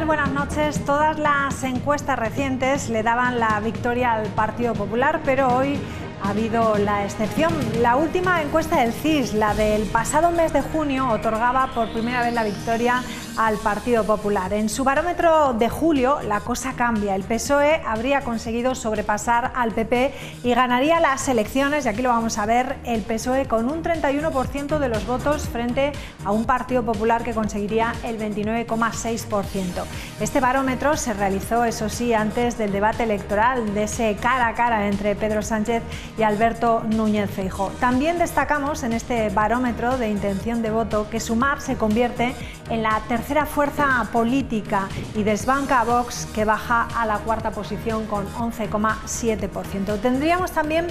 tal? Buenas noches. Todas las encuestas recientes le daban la victoria al Partido Popular, pero hoy ha habido la excepción. La última encuesta del CIS, la del pasado mes de junio, otorgaba por primera vez la victoria al Partido Popular. En su barómetro de julio la cosa cambia. El PSOE habría conseguido sobrepasar al PP y ganaría las elecciones, y aquí lo vamos a ver, el PSOE con un 31% de los votos frente a un Partido Popular que conseguiría el 29,6%. Este barómetro se realizó, eso sí, antes del debate electoral, de ese cara a cara entre Pedro Sánchez y Alberto Núñez Feijóo. También destacamos en este barómetro de intención de voto que Sumar se convierte en la tercera fuerza política y desbanca a Vox, que baja a la cuarta posición con 11,7%. Tendríamos también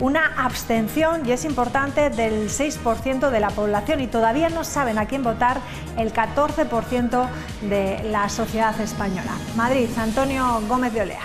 una abstención, y es importante, del 6% de la población, y todavía no saben a quién votar el 14% de la sociedad española. Madrid, Antonio Gómez de Olea.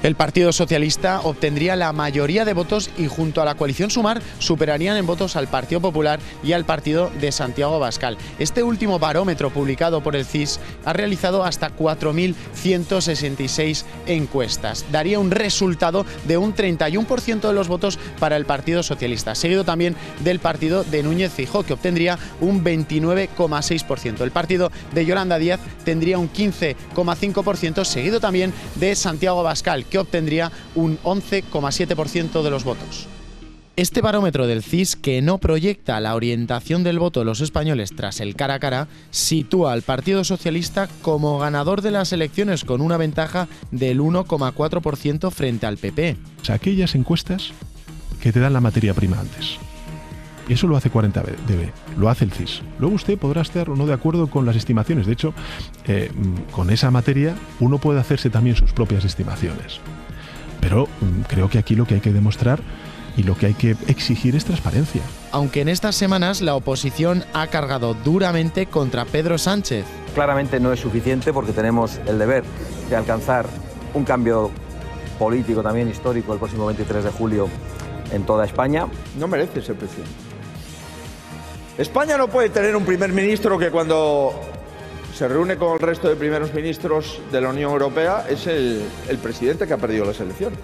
El Partido Socialista obtendría la mayoría de votos y junto a la coalición Sumar superarían en votos al Partido Popular y al partido de Santiago Abascal. Este último barómetro publicado por el CIS ha realizado hasta 4.166 encuestas. Daría un resultado de un 31% de los votos para el Partido Socialista, seguido también del partido de Núñez Feijóo, que obtendría un 29,6%. El partido de Yolanda Díaz tendría un 15,5%, seguido también de Santiago Abascal, que obtendría un 11,7% de los votos. Este barómetro del CIS, que no proyecta la orientación del voto de los españoles tras el cara a cara, sitúa al Partido Socialista como ganador de las elecciones con una ventaja del 1,4% frente al PP. Aquellas encuestas que te dan la materia prima antes. Y eso lo hace 40DB, lo hace el CIS. Luego usted podrá estar o no de acuerdo con las estimaciones. De hecho, con esa materia uno puede hacerse también sus propias estimaciones. Pero creo que aquí lo que hay que demostrar y lo que hay que exigir es transparencia. Aunque en estas semanas la oposición ha cargado duramente contra Pedro Sánchez. Claramente no es suficiente, porque tenemos el deber de alcanzar un cambio político también histórico el próximo 23 de julio en toda España. No merece ser presidente. España no puede tener un primer ministro que cuando se reúne con el resto de primeros ministros de la Unión Europea es el presidente que ha perdido las elecciones.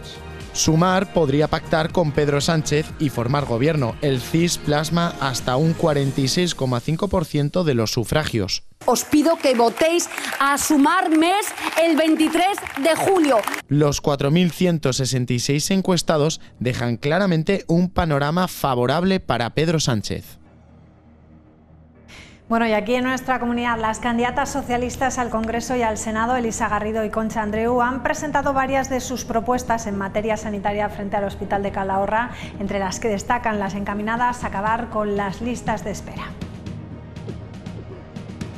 Sumar podría pactar con Pedro Sánchez y formar gobierno. El CIS plasma hasta un 46,5% de los sufragios. Os pido que votéis a Sumar Més el 23 de julio. Los 4.166 encuestados dejan claramente un panorama favorable para Pedro Sánchez. Bueno, y aquí en nuestra comunidad, las candidatas socialistas al Congreso y al Senado, Elisa Garrido y Concha Andreu, han presentado varias de sus propuestas en materia sanitaria frente al Hospital de Calahorra, entre las que destacan las encaminadas a acabar con las listas de espera.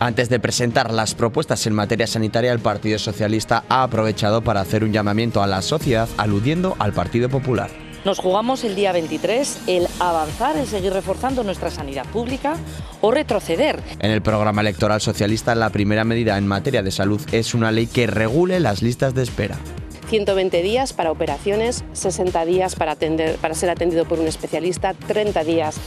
Antes de presentar las propuestas en materia sanitaria, el Partido Socialista ha aprovechado para hacer un llamamiento a la sociedad aludiendo al Partido Popular. Nos jugamos el día 23 el avanzar, el seguir reforzando nuestra sanidad pública o retroceder. En el programa electoral socialista, la primera medida en materia de salud es una ley que regule las listas de espera. 120 días para operaciones, 60 días para ser atendido por un especialista, 30 días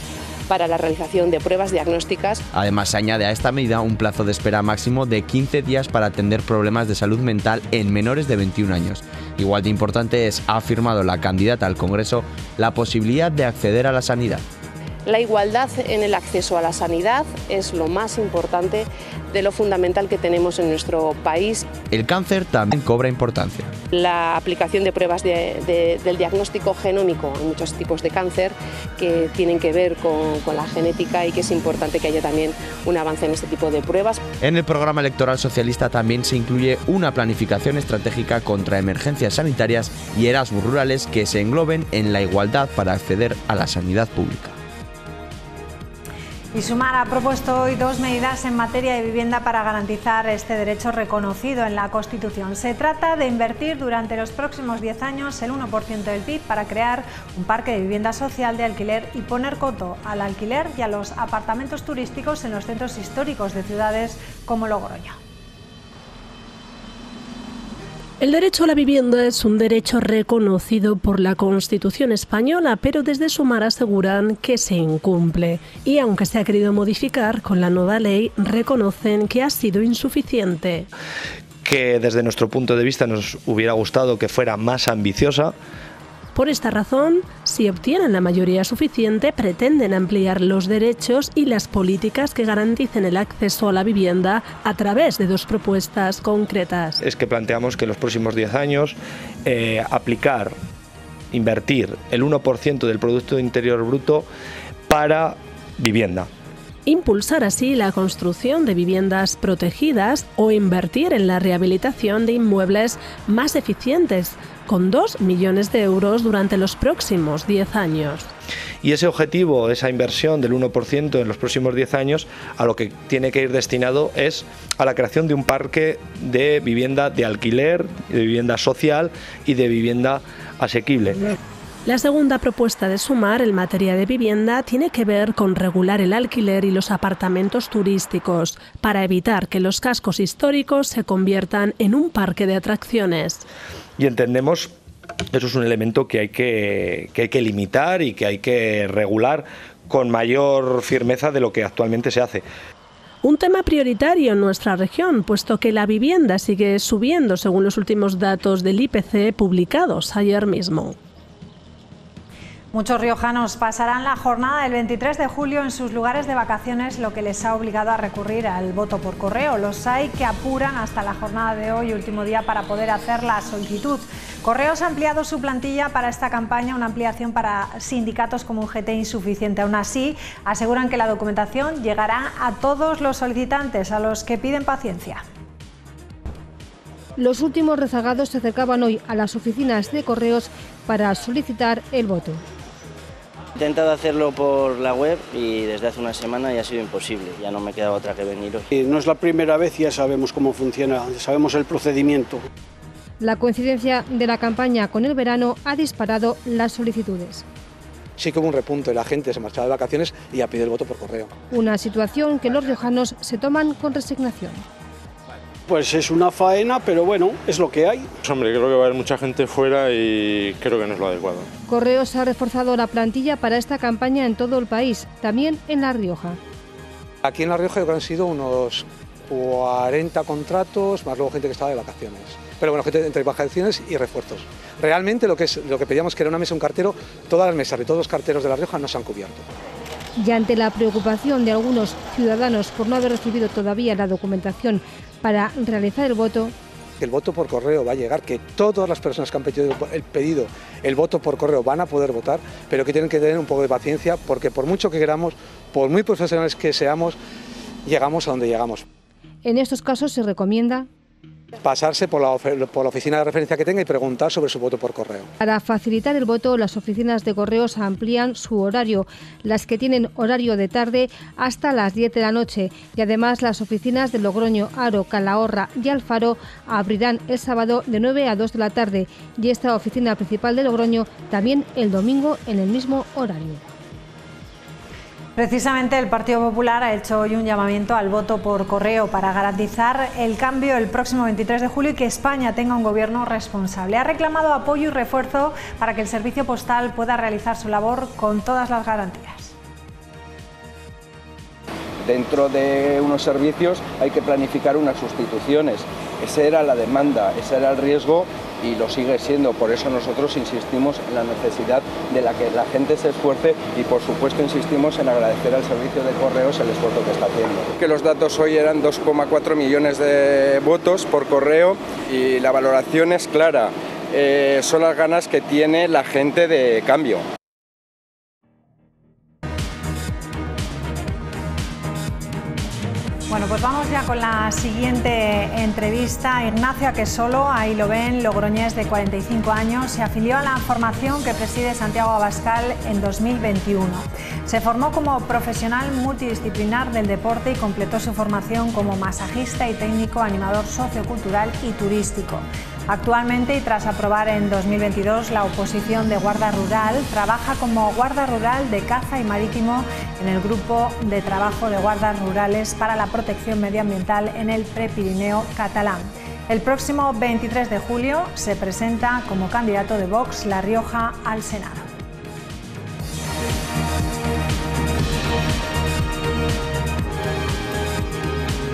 para la realización de pruebas diagnósticas. Además, se añade a esta medida un plazo de espera máximo de 15 días para atender problemas de salud mental en menores de 21 años. Igual de importante es, ha afirmado la candidata al Congreso, la posibilidad de acceder a la sanidad. La igualdad en el acceso a la sanidad es lo más importante, de lo fundamental que tenemos en nuestro país. El cáncer también cobra importancia. La aplicación de pruebas del diagnóstico genómico en muchos tipos de cáncer que tienen que ver con la genética, y que es importante que haya también un avance en este tipo de pruebas. En el programa electoral socialista también se incluye una planificación estratégica contra emergencias sanitarias y Erasmus rurales que se engloben en la igualdad para acceder a la sanidad pública. Y Sumar ha propuesto hoy dos medidas en materia de vivienda para garantizar este derecho reconocido en la Constitución. Se trata de invertir durante los próximos 10 años el 1% del PIB para crear un parque de vivienda social de alquiler y poner coto al alquiler y a los apartamentos turísticos en los centros históricos de ciudades como Logroño. El derecho a la vivienda es un derecho reconocido por la Constitución española, pero desde Sumar aseguran que se incumple. Y aunque se ha querido modificar con la nueva ley, reconocen que ha sido insuficiente. Que desde nuestro punto de vista nos hubiera gustado que fuera más ambiciosa. Por esta razón, si obtienen la mayoría suficiente, pretenden ampliar los derechos y las políticas que garanticen el acceso a la vivienda a través de dos propuestas concretas. Es que planteamos que en los próximos 10 años invertir el 1% del Producto Interior Bruto para vivienda. Impulsar así la construcción de viviendas protegidas o invertir en la rehabilitación de inmuebles más eficientes, con 2 millones de euros durante los próximos 10 años. Y ese objetivo, esa inversión del 1% en los próximos 10 años, a lo que tiene que ir destinado es a la creación de un parque de vivienda de alquiler, de vivienda social y de vivienda asequible. La segunda propuesta de Sumar en materia de vivienda tiene que ver con regular el alquiler y los apartamentos turísticos para evitar que los cascos históricos se conviertan en un parque de atracciones. Y entendemos que eso es un elemento que hay que limitar y que hay que regular con mayor firmeza de lo que actualmente se hace. Un tema prioritario en nuestra región, puesto que la vivienda sigue subiendo según los últimos datos del IPC publicados ayer mismo. Muchos riojanos pasarán la jornada del 23 de julio en sus lugares de vacaciones, lo que les ha obligado a recurrir al voto por correo. Los hay que apuran hasta la jornada de hoy, último día, para poder hacer la solicitud. Correos ha ampliado su plantilla para esta campaña, una ampliación para sindicatos como UGT insuficiente. Aún así, aseguran que la documentación llegará a todos los solicitantes, a los que piden paciencia. Los últimos rezagados se acercaban hoy a las oficinas de correos para solicitar el voto. He intentado hacerlo por la web y desde hace una semana ya ha sido imposible, ya no me queda otra que venir hoy. No es la primera vez y ya sabemos cómo funciona, sabemos el procedimiento. La coincidencia de la campaña con el verano ha disparado las solicitudes. Sí que hubo un repunte, la gente se marchaba de vacaciones y ya pide el voto por correo. Una situación que los riojanos se toman con resignación. Pues es una faena, pero bueno, es lo que hay. Pues hombre, creo que va a haber mucha gente fuera y creo que no es lo adecuado. Correos ha reforzado la plantilla para esta campaña en todo el país, también en La Rioja. Aquí en La Rioja yo creo que han sido unos 40 contratos, más luego gente que estaba de vacaciones. Pero bueno, gente entre vacaciones y refuerzos. Realmente lo que pedíamos que era una mesa, un cartero, todas las mesas de todos los carteros de La Rioja no se han cubierto. Y ante la preocupación de algunos ciudadanos por no haber recibido todavía la documentación para realizar el voto, el voto por correo va a llegar, que todas las personas que han pedido el voto por correo van a poder votar, pero que tienen que tener un poco de paciencia, porque por mucho que queramos, por muy profesionales que seamos, llegamos a donde llegamos. En estos casos se recomienda pasarse por la oficina de referencia que tenga y preguntar sobre su voto por correo. Para facilitar el voto, las oficinas de correos amplían su horario, las que tienen horario de tarde hasta las 10 de la noche, y además las oficinas de Logroño, Haro, Calahorra y Alfaro abrirán el sábado de 9 a 2 de la tarde y esta oficina principal de Logroño también el domingo en el mismo horario. Precisamente el Partido Popular ha hecho hoy un llamamiento al voto por correo para garantizar el cambio el próximo 23 de julio y que España tenga un gobierno responsable. Ha reclamado apoyo y refuerzo para que el servicio postal pueda realizar su labor con todas las garantías. Dentro de unos servicios hay que planificar unas sustituciones. Esa era la demanda, ese era el riesgo y lo sigue siendo. Por eso nosotros insistimos en la necesidad de que la gente se esfuerce y por supuesto insistimos en agradecer al servicio de correos el esfuerzo que está haciendo. Que los datos hoy eran 2,4 millones de votos por correo y la valoración es clara. Son las ganas que tiene la gente de cambio. Bueno, pues vamos ya con la siguiente entrevista. Ignacio Aquesolo, ahí lo ven, logroñés de 45 años, se afilió a la formación que preside Santiago Abascal en 2021. Se formó como profesional multidisciplinar del deporte y completó su formación como masajista y técnico animador sociocultural y turístico. Actualmente, y tras aprobar en 2022 la oposición de Guarda Rural, trabaja como guarda rural de caza y marítimo en el grupo de trabajo de guardas rurales para la protección medioambiental en el Prepirineo catalán. El próximo 23 de julio se presenta como candidato de Vox La Rioja al Senado.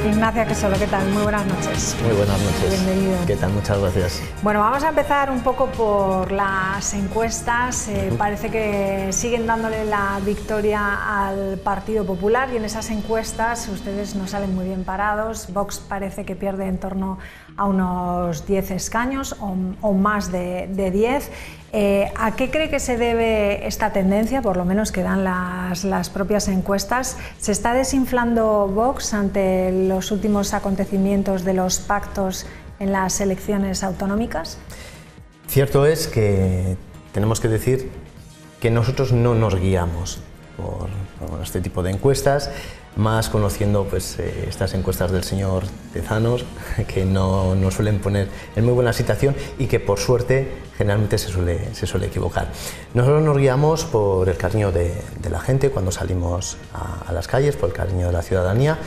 Ignacio Quesolo, ¿qué tal? Muy buenas noches. Muy buenas noches. Bienvenido. ¿Qué tal? Muchas gracias. Bueno, vamos a empezar un poco por las encuestas. Parece que siguen dándole la victoria al Partido Popular y en esas encuestas ustedes no salen muy bien parados. Vox parece que pierde en torno a unos 10 escaños o más de 10. ¿A qué cree que se debe esta tendencia, por lo menos que dan las propias encuestas? ¿Se está desinflando Vox ante los últimos acontecimientos de los pactos en las elecciones autonómicas? Cierto es que tenemos que decir que nosotros no nos guiamos por este tipo de encuestas, más conociendo pues, estas encuestas del señor Tezanos, que no suelen poner en muy buena situación y que por suerte generalmente se suele equivocar. Nosotros nos guiamos por el cariño de la gente cuando salimos a las calles, por el cariño de la ciudadanía,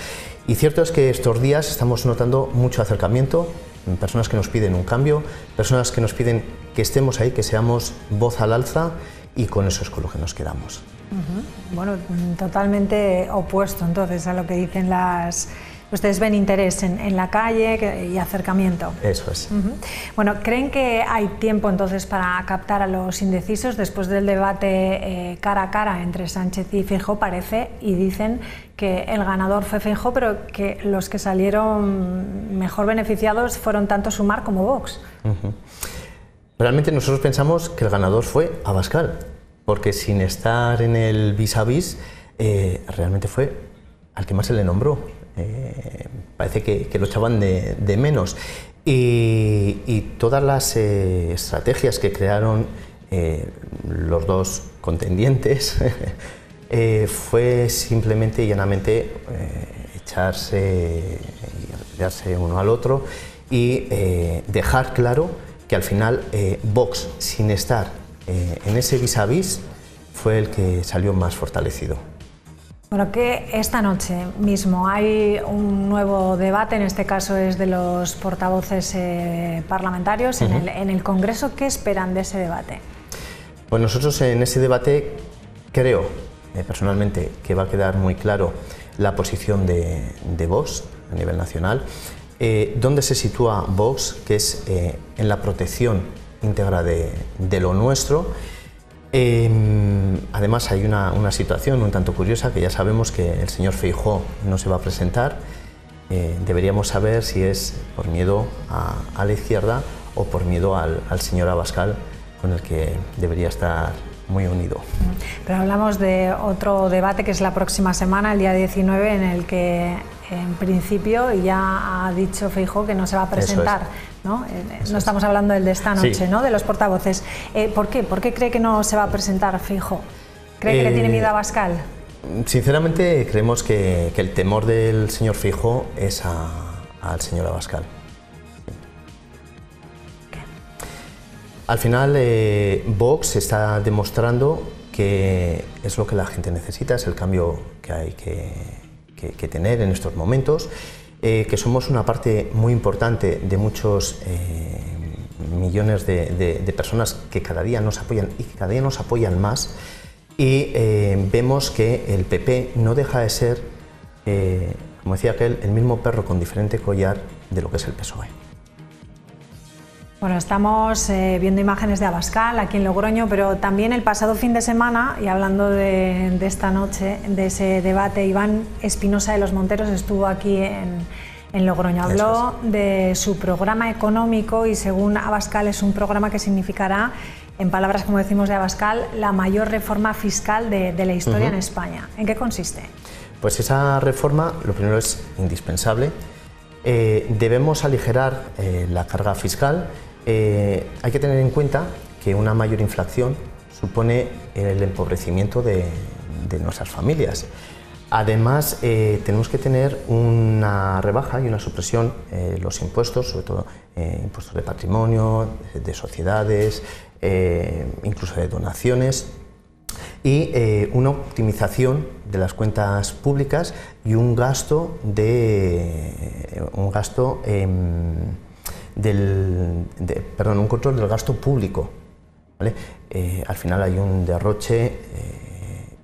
y cierto es que estos días estamos notando mucho acercamiento, personas que nos piden un cambio, personas que nos piden que estemos ahí, que seamos voz al alza, y con eso es con lo que nos quedamos. Bueno, totalmente opuesto entonces a lo que dicen las... Ustedes ven interés en la calle y acercamiento. Eso es. Bueno, ¿creen que hay tiempo entonces para captar a los indecisos? Después del debate cara a cara entre Sánchez y Feijóo parece y dicen que el ganador fue Feijóo, pero que los que salieron mejor beneficiados fueron tanto Sumar como Vox. Realmente nosotros pensamos que el ganador fue Abascal, porque sin estar en el vis a vis, realmente fue al que más se le nombró. Parece que lo echaban de menos. Y todas las estrategias que crearon los dos contendientes fue simplemente y llanamente echarse uno al otro y dejar claro que al final Vox, sin estar en ese vis a vis, fue el que salió más fortalecido. Bueno, que esta noche mismo hay un nuevo debate, en este caso es de los portavoces parlamentarios en el Congreso. ¿Qué esperan de ese debate? Pues nosotros en ese debate creo, personalmente, que va a quedar muy claro la posición de Vox a nivel nacional, dónde se sitúa Vox, que es en la protección íntegra de lo nuestro. Además hay una situación un tanto curiosa, que ya sabemos que el señor Feijóo no se va a presentar. Deberíamos saber si es por miedo a la izquierda o por miedo al señor Abascal, con el que debería estar muy unido. Pero hablamos de otro debate que es la próxima semana, el día 19, en el que en principio ya ha dicho Feijóo que no se va a presentar. ¿No? No estamos hablando del de esta noche, sí, ¿no? De los portavoces. ¿Por qué? ¿Por qué cree que no se va a presentar Feijóo? ¿Cree que le tiene miedo a Abascal? Sinceramente creemos que el temor del señor Feijóo es al señor Abascal. Al final Vox está demostrando que es lo que la gente necesita, es el cambio que hay que tener en estos momentos. Que somos una parte muy importante de muchos millones de personas que cada día nos apoyan y que cada día nos apoyan más, y vemos que el PP no deja de ser, como decía aquel, el mismo perro con diferente collar de lo que es el PSOE. Bueno, estamos viendo imágenes de Abascal aquí en Logroño, pero también el pasado fin de semana, y hablando de esta noche, de ese debate, Iván Espinosa de los Monteros estuvo aquí en Logroño. Habló de su programa económico y, según Abascal, es un programa que significará, en palabras como decimos de Abascal, la mayor reforma fiscal de la historia en España. ¿En qué consiste? Pues esa reforma, lo primero, es indispensable. Debemos aligerar la carga fiscal. Hay que tener en cuenta que una mayor inflación supone el empobrecimiento de nuestras familias. Además, tenemos que tener una rebaja y una supresión los impuestos, sobre todo impuestos de patrimonio, de sociedades, incluso de donaciones, y una optimización de las cuentas públicas y un gasto un control del gasto público, ¿vale? Al final hay un derroche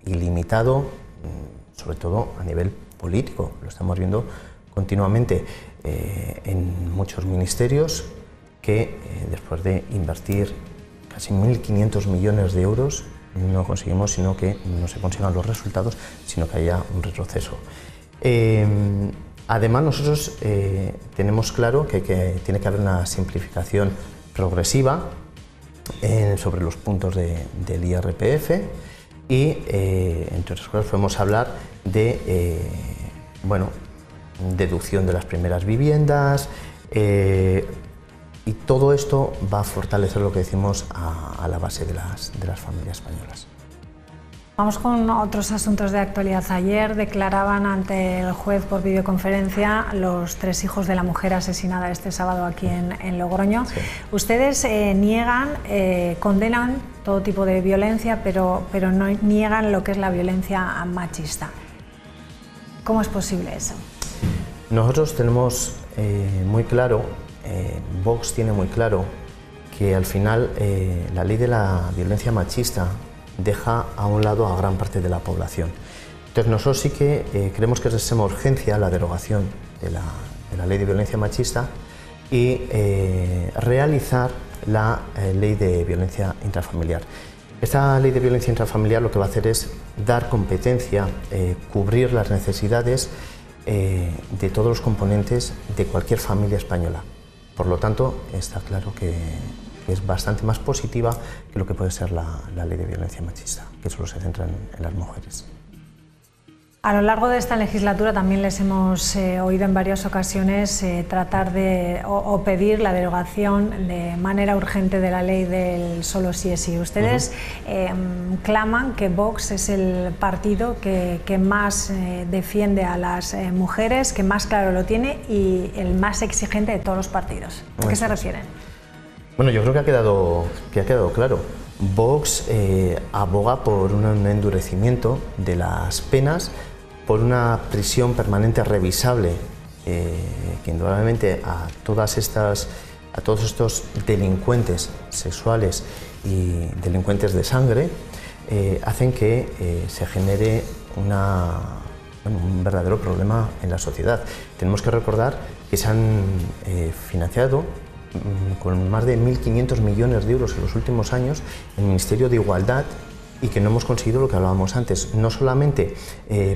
ilimitado, sobre todo a nivel político, lo estamos viendo continuamente en muchos ministerios que después de invertir casi 1.500 millones de euros no conseguimos sino que no se consigan los resultados, sino que haya un retroceso. Además, nosotros tenemos claro que tiene que haber una simplificación progresiva sobre los puntos del IRPF y, entre otras cosas, podemos hablar de deducción de las primeras viviendas, y todo esto va a fortalecer lo que decimos a la base de las familias españolas. Vamos con otros asuntos de actualidad. Ayer declaraban ante el juez por videoconferencia los 3 hijos de la mujer asesinada este sábado aquí en Logroño. Sí. Ustedes niegan, condenan todo tipo de violencia, pero no niegan lo que es la violencia machista. ¿Cómo es posible eso? Nosotros tenemos muy claro, Vox tiene muy claro que al final la ley de la violencia machista deja a un lado a gran parte de la población. Entonces nosotros sí que creemos que es de extrema urgencia la derogación de la ley de violencia machista y realizar la ley de violencia intrafamiliar. Esta ley de violencia intrafamiliar lo que va a hacer es dar competencia, cubrir las necesidades de todos los componentes de cualquier familia española. Por lo tanto, está claro que es bastante más positiva que lo que puede ser la ley de violencia machista, que solo se centra en las mujeres. A lo largo de esta legislatura también les hemos oído en varias ocasiones tratar de o pedir la derogación de manera urgente de la ley del solo sí es sí. Ustedes claman que Vox es el partido que más defiende a las mujeres, que más claro lo tiene y el más exigente de todos los partidos. ¿A qué se refieren? Bueno, yo creo que ha quedado claro. Vox aboga por un endurecimiento de las penas, por una prisión permanente revisable, que indudablemente a todos estos delincuentes sexuales y delincuentes de sangre hacen que se genere un verdadero problema en la sociedad. Tenemos que recordar que se han financiado con más de 1.500 millones de euros en los últimos años el Ministerio de Igualdad y que no hemos conseguido lo que hablábamos antes, no solamente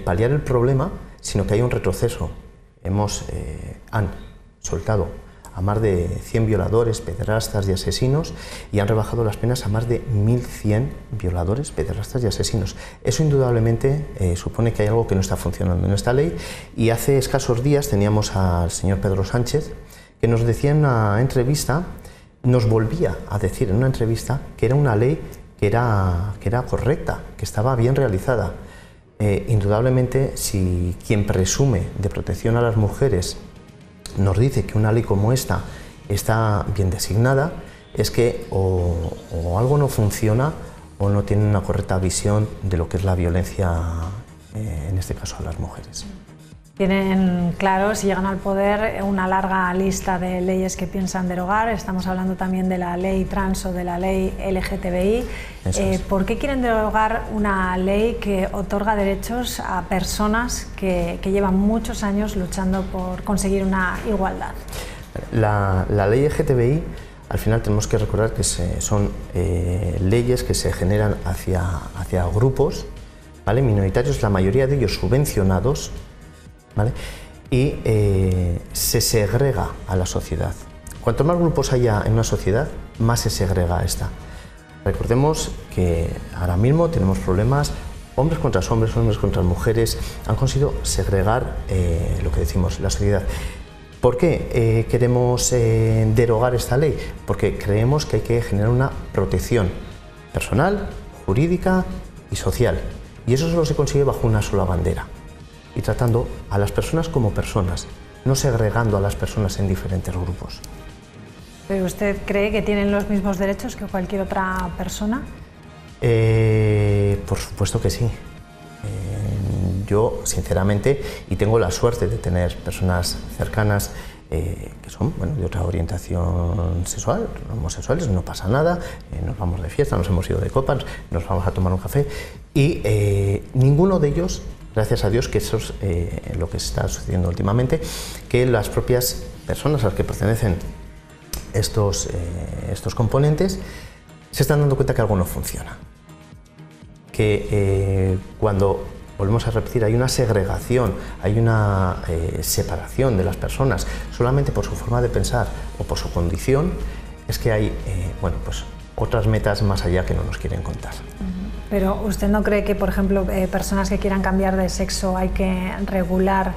paliar el problema, sino que hay un retroceso. Han soltado a más de 100 violadores, pederastas y asesinos y han rebajado las penas a más de 1.100 violadores, pederastas y asesinos. Eso indudablemente supone que hay algo que no está funcionando en esta ley y hace escasos días teníamos al señor Pedro Sánchez que nos decía en una entrevista, nos volvía a decir en una entrevista que era una ley que era correcta, que estaba bien realizada. Indudablemente, si quien presume de protección a las mujeres nos dice que una ley como esta está bien designada, es que o algo no funciona o no tiene una correcta visión de lo que es la violencia, en este caso a las mujeres. Tienen claro, si llegan al poder, una larga lista de leyes que piensan derogar. Estamos hablando también de la ley trans o de la ley LGTBI. ¿Por qué quieren derogar una ley que otorga derechos a personas que llevan muchos años luchando por conseguir una igualdad? La ley LGTBI, al final tenemos que recordar que son leyes que se generan hacia grupos, ¿vale?, minoritarios, la mayoría de ellos subvencionados, ¿vale?, y se segrega a la sociedad. Cuanto más grupos haya en una sociedad, más se segrega esta. Recordemos que ahora mismo tenemos problemas, hombres contra hombres, hombres contra mujeres, han conseguido segregar lo que decimos, la sociedad. ¿Por qué queremos derogar esta ley? Porque creemos que hay que generar una protección personal, jurídica y social. Y eso solo se consigue bajo una sola bandera y tratando a las personas como personas, no segregando a las personas en diferentes grupos. ¿Pero usted cree que tienen los mismos derechos que cualquier otra persona? Por supuesto que sí. Yo, sinceramente, y tengo la suerte de tener personas cercanas que son de otra orientación sexual, homosexuales, no pasa nada, nos vamos de fiesta, nos hemos ido de copas, nos vamos a tomar un café y ninguno de ellos, gracias a Dios, que eso es lo que está sucediendo últimamente, que las propias personas a las que pertenecen estos componentes se están dando cuenta que algo no funciona, que cuando volvemos a repetir, hay una segregación, hay una separación de las personas solamente por su forma de pensar o por su condición, es que hay otras metas más allá que no nos quieren contar. Pero ¿usted no cree que, por ejemplo, personas que quieran cambiar de sexo hay que regular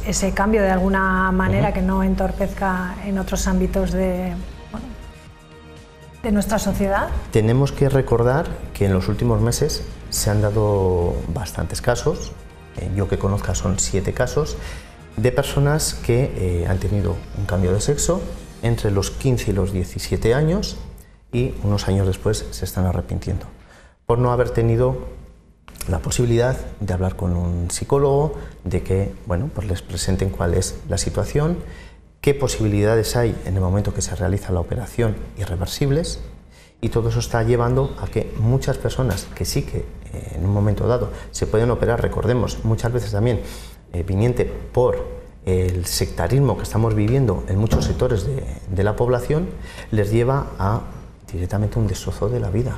ese cambio de alguna manera que no entorpezca en otros ámbitos de nuestra sociedad? Tenemos que recordar que en los últimos meses se han dado bastantes casos, yo que conozca son 7 casos, de personas que han tenido un cambio de sexo entre los 15 y los 17 años y unos años después se están arrepintiendo por no haber tenido la posibilidad de hablar con un psicólogo, de que les presenten cuál es la situación, qué posibilidades hay en el momento que se realiza la operación irreversibles, y todo eso está llevando a que muchas personas que sí que en un momento dado se pueden operar, recordemos, muchas veces también viniente por el sectarismo que estamos viviendo en muchos sectores de la población, les lleva a directamente un destrozo de la vida,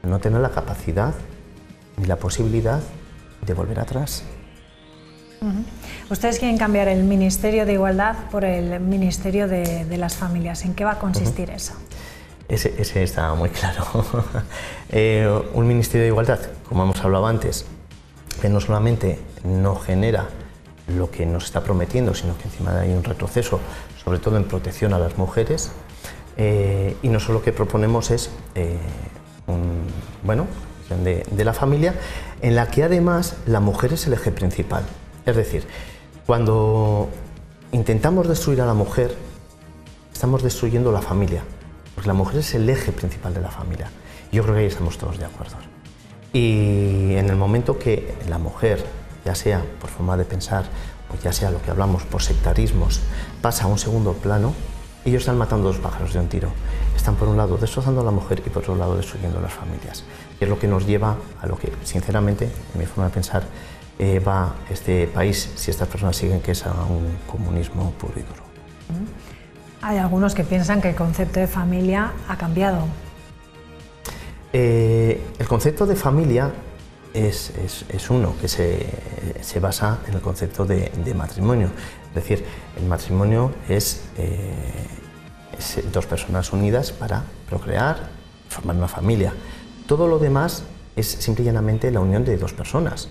no tener la capacidad ni la posibilidad de volver atrás. Ustedes quieren cambiar el Ministerio de Igualdad por el Ministerio de las Familias. ¿En qué va a consistir eso? Ese está muy claro. Un Ministerio de Igualdad, como hemos hablado antes, que no solamente no genera lo que nos está prometiendo, sino que encima hay un retroceso, sobre todo en protección a las mujeres, y no solo lo que proponemos es de la familia, en la que además la mujer es el eje principal. Es decir, cuando intentamos destruir a la mujer, estamos destruyendo la familia, porque la mujer es el eje principal de la familia. Yo creo que ahí estamos todos de acuerdo. Y en el momento que la mujer, ya sea por forma de pensar, o ya sea lo que hablamos por sectarismos, pasa a un segundo plano, ellos están matando 2 pájaros de un tiro. Están por un lado destrozando a la mujer y por otro lado destruyendo a las familias. Y es lo que nos lleva a lo que, sinceramente, en mi forma de pensar, va este país, si estas personas siguen, que es a un comunismo puro y duro. Hay algunos que piensan que el concepto de familia ha cambiado. El concepto de familia es uno que se basa en el concepto de matrimonio. Es decir, el matrimonio es 2 personas unidas para procrear, formar una familia. Todo lo demás es simple y llanamente la unión de 2 personas,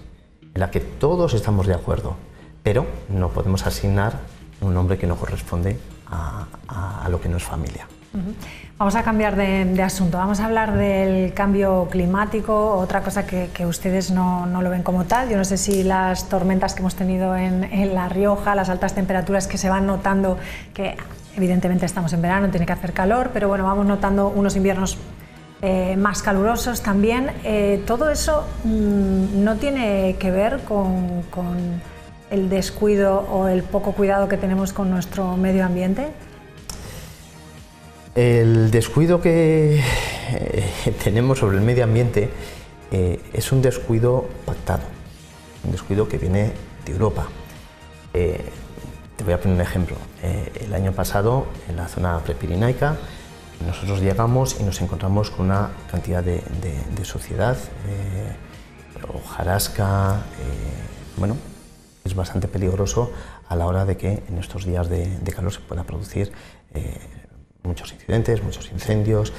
en la que todos estamos de acuerdo, pero no podemos asignar un nombre que no corresponde a lo que no es familia. Vamos a cambiar de asunto, vamos a hablar del cambio climático, otra cosa que ustedes no lo ven como tal. Yo no sé si las tormentas que hemos tenido en La Rioja, las altas temperaturas que se van notando, que evidentemente estamos en verano, tiene que hacer calor, pero bueno, vamos notando unos inviernos más calurosos también. Todo eso no tiene que ver con el descuido o el poco cuidado que tenemos con nuestro medio ambiente. El descuido que tenemos sobre el medio ambiente es un descuido pactado, un descuido que viene de Europa. Te voy a poner un ejemplo. El año pasado, en la zona prepirinaica, nosotros llegamos y nos encontramos con una cantidad de suciedad, hojarasca, es bastante peligroso a la hora de que en estos días de calor se pueda producir muchos incidentes, muchos incendios,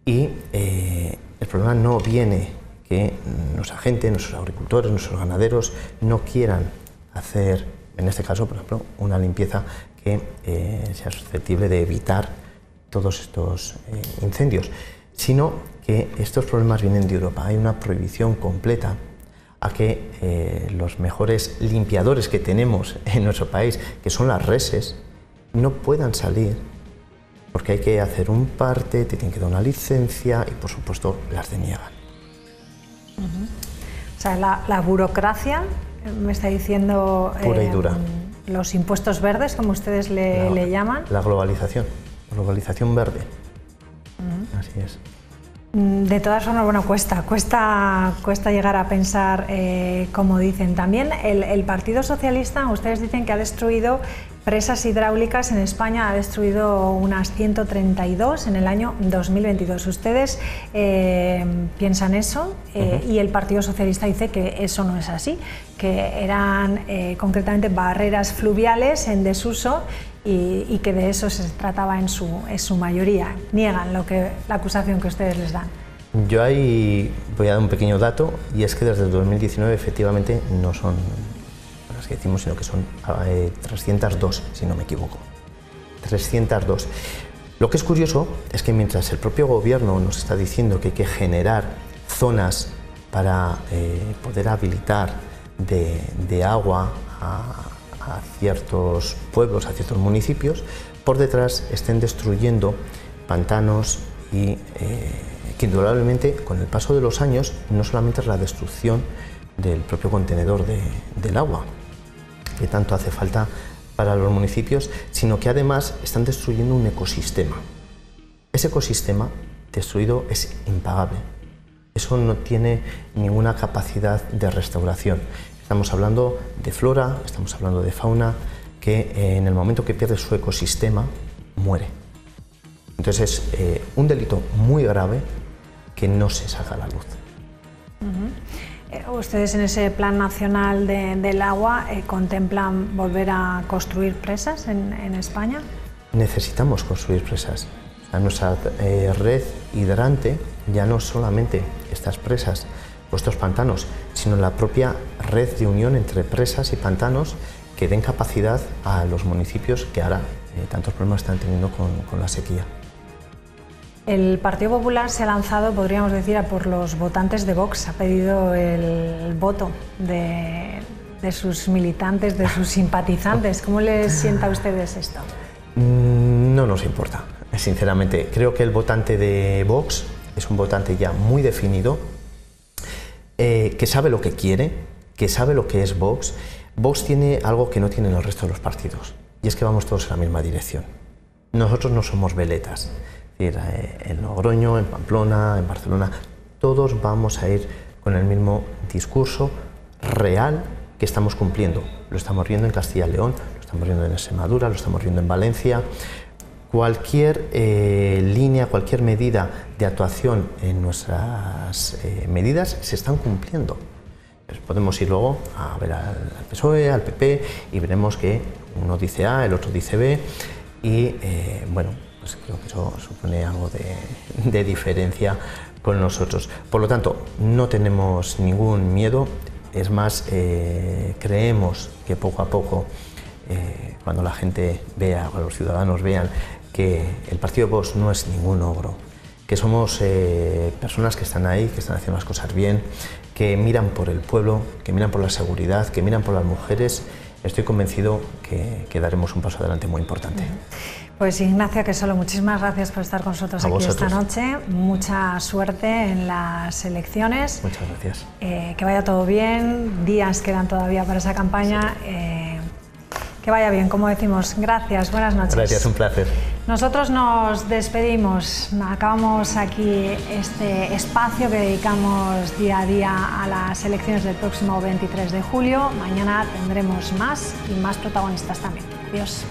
y el problema no viene que nuestra gente, nuestros agricultores, nuestros ganaderos no quieran hacer, en este caso, por ejemplo, una limpieza que sea susceptible de evitar todos estos incendios, sino que estos problemas vienen de Europa. Hay una prohibición completa a que los mejores limpiadores que tenemos en nuestro país, que son las reses, no puedan salir, porque hay que hacer un parte, te tienen que dar una licencia y, por supuesto, las deniegan. O sea, la burocracia me está diciendo pura y dura. Los impuestos verdes, como ustedes le llaman. La globalización verde. Así es. De todas formas, bueno, cuesta llegar a pensar como dicen. También el Partido Socialista, ustedes dicen que ha destruido presas hidráulicas en España, ha destruido unas 132 en el año 2022. ¿Ustedes piensan eso? Y el Partido Socialista dice que eso no es así, que eran concretamente barreras fluviales en desuso y que de eso se trataba en su mayoría. Niegan la acusación que ustedes les dan. Yo ahí voy a dar un pequeño dato, y es que desde el 2019 efectivamente no son las que decimos, sino que son 302, si no me equivoco. 302. Lo que es curioso es que mientras el propio gobierno nos está diciendo que hay que generar zonas para poder habilitar de agua a ciertos pueblos, a ciertos municipios, por detrás estén destruyendo pantanos y que indudablemente con el paso de los años no solamente es la destrucción del propio contenedor del agua que tanto hace falta para los municipios, sino que además están destruyendo un ecosistema. Ese ecosistema destruido es impagable. Eso no tiene ninguna capacidad de restauración. Estamos hablando de flora, estamos hablando de fauna, que en el momento que pierde su ecosistema, muere. Entonces es un delito muy grave que no se saca a la luz. ¿Ustedes en ese plan nacional del agua contemplan volver a construir presas en España? Necesitamos construir presas. Nuestra red hidrante, ya no solamente estas presas o estos pantanos, sino la propia red de unión entre presas y pantanos que den capacidad a los municipios que ahora tantos problemas están teniendo con la sequía. El Partido Popular se ha lanzado, podríamos decir, a por los votantes de Vox, ha pedido el voto de sus militantes, de sus simpatizantes. ¿Cómo les sienta a ustedes esto? No nos importa, sinceramente. Creo que el votante de Vox es un votante ya muy definido, que sabe lo que quiere, que sabe lo que es Vox. Vox tiene algo que no tienen el resto de los partidos, y es que vamos todos en la misma dirección. Nosotros no somos veletas. Es decir, en Logroño, en Pamplona, en Barcelona, todos vamos a ir con el mismo discurso real que estamos cumpliendo. Lo estamos viendo en Castilla y León, lo estamos viendo en Extremadura, lo estamos viendo en Valencia. Cualquier línea, cualquier medida de actuación en nuestras medidas se están cumpliendo. Pues podemos ir luego a ver al PSOE, al PP, y veremos que uno dice A, el otro dice B, y bueno, pues creo que eso supone algo de diferencia con nosotros. Por lo tanto, no tenemos ningún miedo, es más, creemos que poco a poco, cuando la gente vea, o los ciudadanos vean que el partido Vox no es ningún ogro, que somos personas que están ahí, que están haciendo las cosas bien, que miran por el pueblo, que miran por la seguridad, que miran por las mujeres, estoy convencido que daremos un paso adelante muy importante. Pues Ignacio Quesolo, muchísimas gracias por estar con nosotros aquí esta noche. Mucha suerte en las elecciones. Muchas gracias. Que vaya todo bien, días quedan todavía para esa campaña. Que vaya bien, como decimos. Gracias, buenas noches. Gracias, un placer. Nosotros nos despedimos. Acabamos aquí este espacio que dedicamos día a día a las elecciones del próximo 23 de julio. Mañana tendremos más y más protagonistas también. Adiós.